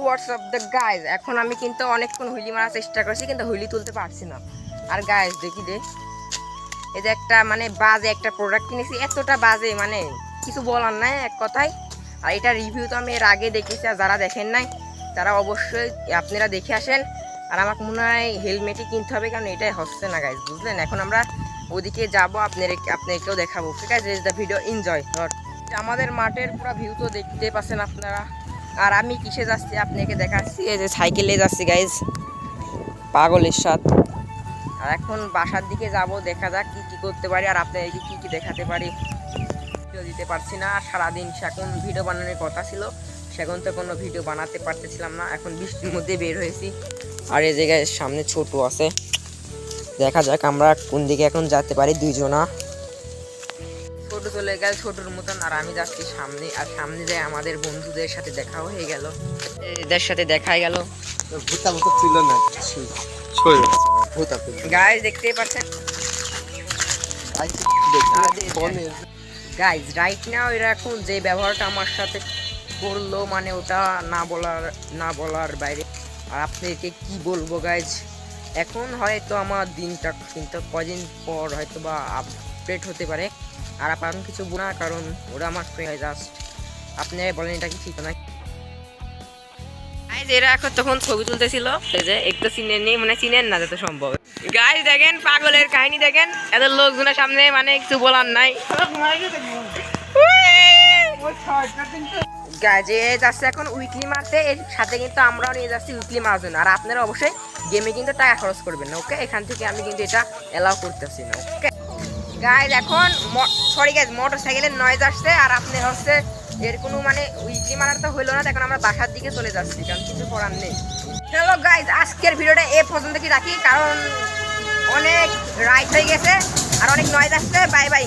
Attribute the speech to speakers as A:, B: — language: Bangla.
A: হোয়াটসঅ্যাপ দ্য গাইজ, এখন আমি কিন্তু অনেকক্ষণ হুইলি মারার চেষ্টা করছি কিন্তু হুইলি তুলতে পারছি না। আর গাইজ দেখি দে, এই যে একটা মানে বাজে একটা প্রোডাক্ট কিনেছি, এতটা বাজে মানে কিছু বলার নাই এক কথায়। আর এটা রিভিউ তো আমি এর আগে দেখেছি, আর যারা দেখেন নাই তারা অবশ্যই আপনারা দেখে আসেন। আর আমাকে মনে হয় হেলমেটই কিনতে হবে, কারণ এটাই হচ্ছে না গাইজ, বুঝলেন। এখন আমরা ওদিকে যাবো, আপনাদেরকেও দেখাবো। ঠিক আছে, দ্য ভিডিও এনজয়। আমাদের মাঠের পুরো ভিউ তো দেখতে পাচ্ছেন আপনারা। আর আমি কিসে যাচ্ছি আপনাকে দেখাচ্ছি, এই যে সাইকেলে যাচ্ছি গাইজ, পাগলের সাথে। আর এখন বাসার দিকে যাব, দেখা যাক কি কি করতে পারি আর আপনাদেরকে কি কি দেখাতে পারি। ভিডিও দিতে পারছি না সারাদিন, সেখন ভিডিও বানানোর কথা ছিল, সেখন তো কোনো ভিডিও বানাতে পারতেছিলাম না। এখন বৃষ্টির মধ্যে বের হয়েছি। আর এই জায়গায় সামনে ছোট আছে, দেখা যাক আমরা কোন দিকে এখন যেতে পারি। দুইজনা ছোট চলে গেল ছোটর মতন, আর আমি যাচ্ছি সামনে। আর সামনে যায় আমাদের বন্ধুদের সাথে দেখা হয়ে গেল, এদের সাথে দেখা গেল।
B: ভূতা মতো ছিল না,
A: গাইজ দেখতেই পাচ্ছেন গাইজ, রাইট নাও এরা এখন যে ব্যবহারটা আমার সাথে করলো, মানে ওটা না বলার বাইরে। আর আপনাদেরকে কি বলবো গাইজ, এখন হয়তো আমার দিনটা কিন্তু কদিন পর হয়তো বা আপডেট হতে পারে। আর আপনার কিছু বোনা, কারণ ওরা আমার ফ্রেন্ড জাস্ট। আপনারা বলেন এটা কি ঠিক না? গাইজ এরা এখন তখন ছবি তুলতেছিল, যে একটু চিনেন নেই, মানে চিনেন না যত সম্ভব। গাইজ দেখেন পাগলের কাহিনী দেখেন, এত লোকজনের সামনে মানে কিছু বলার নাই। গাইজ যাচ্ছে এখন উইকলি মারতে, এর সাথে কিন্তু আমরাও নিয়ে যাচ্ছি উইকলি মারার জন্য। আর আপনারা অবশ্যই গেমে কিন্তু টাকা খরচ করবেন না, ওকে? এখান থেকে আমি কিন্তু এটা অ্যালাউ করতেছি না, ওকে গাইজ। এখন সরি গাইজ, মোটর সাইকেলের নয়েজ আসছে, আর আপনি হচ্ছে এর কোনো মানে উইকলি মারার তো হইলো না, এখন আমরা বাসার দিকে চলে যাচ্ছি, কারণ কিছু করার নেই। চলো গাইজ, আজকের ভিডিওটা এ পর্যন্ত কি রাখি, কারণ অনেক রাইড হয়ে গেছে আর অনেক নয়েজ আসছে। Bye bye.